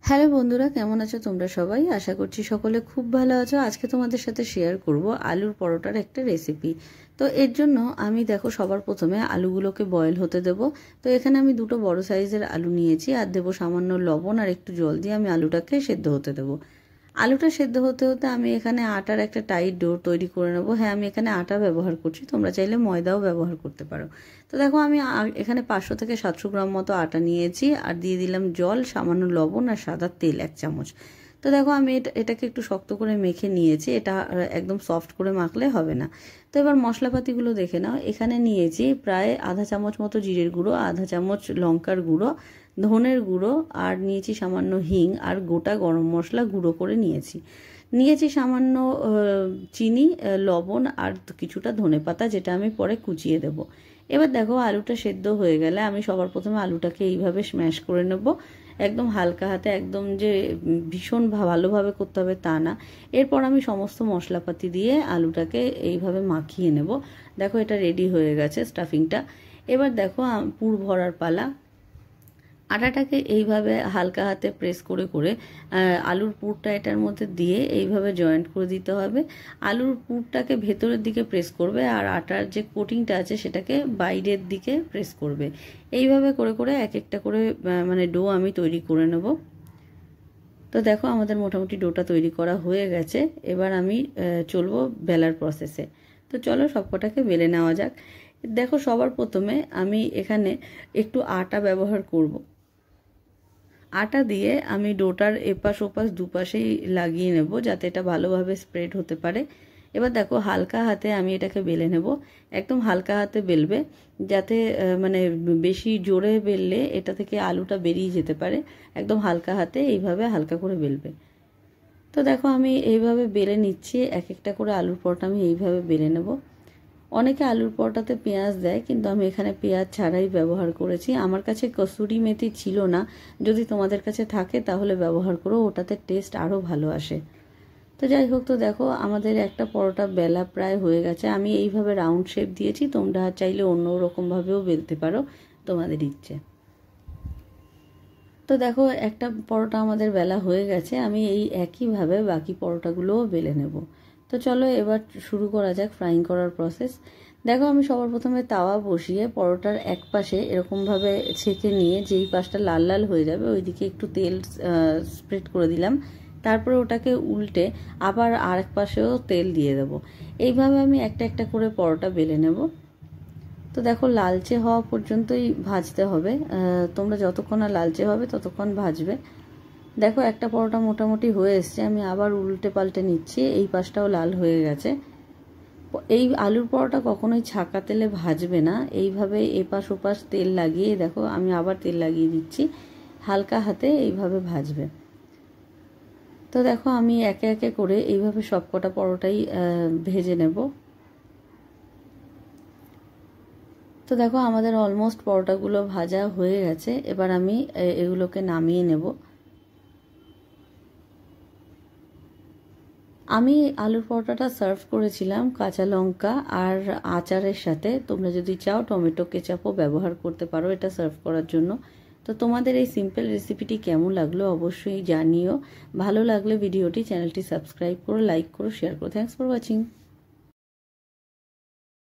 Hello বন্ধুরা, কেমন আছো তোমরা সবাই? আশা করছি সকলে খুব ভালো আছো। আজকে তোমাদের সাথে শেয়ার করব আলুর পরোটার একটা রেসিপি। তো এর জন্য আমি দেখো সবার প্রথমে আলুগুলোকে বয়েল হতে দেব। তো এখানে আমি দুটো বড় সাইজের আলু নিয়েছি আর দেবো সামান্য লবণ আর একটু জল দিয়ে আমি আলুটাকে সেদ্ধ হতে দেবো। আলুটা সেদ্ধ হতে হতে আমি এখানে আটার একটা টাইট ডো তৈরি করে নেব। হ্যাঁ, আমি এখানে আটা ব্যবহার করছি, তোমরা চাইলে ময়দাও ব্যবহার করতে পারো। তো দেখো আমি এখানে 500 থেকে 700 গ্রাম মতো আটা নিয়েছি আর দিয়ে দিলাম জল, সামান্য লবণ আর সাদা তেল 1 চামচ। তো দেখো আমি এটাকে একটু শক্ত করে মেখে নিয়েছি। এটা একদম সফট করে মাখলে হবে না। তো এবার মশলাপাতিগুলো দেখে নাও। এখানে নিয়েছি প্রায় আধা চামচ মতো জিরের গুঁড়ো, আধা চামচ লঙ্কার গুঁড়ো, ধনের গুঁড়ো আর নিয়েছি সামান্য হিং আর গোটা গরম মশলা গুঁড়ো করে নিয়েছি সামান্য চিনি, লবণ আর কিছুটা ধনেপাতা, যেটা আমি পরে কুচিয়ে দেব। এবার দেখো আলুটা সেদ্ধ হয়ে গেলে আমি সবার প্রথমে আলুটাকে এইভাবে স্ম্যাশ করে নেব, একদম হালকা হাতে, একদম যে ভীষণ ভালোভাবে করতে হবে তা না। এরপর আমি সমস্ত মশলাপাতি দিয়ে আলুটাকে এইভাবে মাখিয়ে নেব। দেখো এটা রেডি হয়ে গেছে স্টাফিংটা। এবার দেখো পুর ভরার পালা। আটাটাকে এইভাবে হালকা হাতে প্রেস করে করে আলুর পুরটা এটার মধ্যে দিয়ে এইভাবে জয়েন্ট করে দিতে হবে। আলুর পুরটাকে ভেতরের দিকে প্রেস করবে আর আটার যে কোটিংটা আছে সেটাকে বাইরের দিকে প্রেস করবে। এইভাবে করে করে এক একটা করে ডো আমি তৈরি করে নেব। তো দেখো আমাদের মোটামুটি ডোটা তৈরি করা হয়ে গেছে। এবার আমি চলবো বেলার প্রসেসে। তো চলো সবকটাকে বেলে নেওয়া যাক। দেখো সবার প্রথমে আমি এখানে একটু আটা ব্যবহার করব। আটা দিয়ে আমি ডোটার এপাশ ওপাশ দুপাশেই লাগিয়ে নেব যাতে এটা ভালোভাবে স্প্রেড হতে পারে। এবার দেখো হালকা হাতে আমি এটাকে বেলে নেব। একদম হালকা হাতে বেলবে, যাতে বেশি জোরে বেললে এটা থেকে আলুটা বেরিয়ে যেতে পারে। একদম হালকা হাতে এইভাবে হালকা করে বেলবে। তো দেখো আমি এইভাবে বেলে নিচ্ছি, এক একটা করে আলুর পরোটা আমি এইভাবে বেলে নেব। অনেকে আলুর পরোটাতে পেঁয়াজ দেয়, কিন্তু আমি এখানে পেঁয়াজ ছাড়াই ব্যবহার করেছি। আমার কাছে কসুরি মেথি ছিল না, যদি তোমাদের কাছে থাকে তাহলে ব্যবহার করো, ওটাতে টেস্ট আরও ভালো আসে। তো যাই হোক, তো দেখো আমাদের একটা পরোটা বেলা প্রায় হয়ে গেছে। আমি এইভাবে রাউন্ড শেপ দিয়েছি, তোমরা চাইলে অন্য রকমভাবেও বেলতে পারো, তোমাদের ইচ্ছে। তো দেখো একটা পরোটা আমাদের বেলা হয়ে গেছে। আমি এই একইভাবে বাকি পরোটাগুলোও বেলে নেব। তো চলো এবার শুরু করা যাক ফ্রাইং করার প্রসেস। দেখো আমি সবার প্রথমে তাওয়া বসিয়ে পরোটার এক পাশে এরকমভাবে ছেঁকে নিয়ে যেই পাশটা লাল লাল হয়ে যাবে ওইদিকে একটু তেল স্প্রেড করে দিলাম। তারপরে ওটাকে উল্টে আবার আরেক পাশেও তেল দিয়ে দেবো। এইভাবে আমি একটা একটা করে পরোটা বেলে নেব। তো দেখো লালচে হওয়া পর্যন্তই ভাজতে হবে, তোমরা যতক্ষণ না লালচে হবে ততক্ষণ ভাজবে। দেখো একটা পরোটা মোটামুটি হয়ে এসছে, আমি আবার উল্টে পাল্টে নিচ্ছি। এই পাশটাও লাল হয়ে গেছে। এই আলুর পরোটা কখনোই ছাঁকা তেলে ভাজবে না, এইভাবে এপাশ ওপাশ তেল লাগিয়ে, দেখো আমি আবার তেল লাগিয়ে দিচ্ছি, হালকা হাতে এইভাবে ভাজবে। তো দেখো আমি একে একে করে এইভাবে সবকটা পরোটাই ভেজে নেব। তো দেখো আমাদের অলমোস্ট পরোটাগুলো ভাজা হয়ে গেছে। এবার আমি এগুলোকে নামিয়ে নেব। আমি আলুর পরোটাটা সার্ভ করেছিলাম কাঁচা লঙ্কা আর আচারের সাথে। তোমরা যদি চাও টমেটো কেচাপও ব্যবহার করতে পারো এটা সার্ভ করার জন্য। তো তোমাদের এই সিম্পল রেসিপিটি কেমন লাগলো অবশ্যই জানিও। ভালো লাগলে ভিডিওটি চ্যানেলটি সাবস্ক্রাইব করো, লাইক করো, শেয়ার করো। Thanks for watching.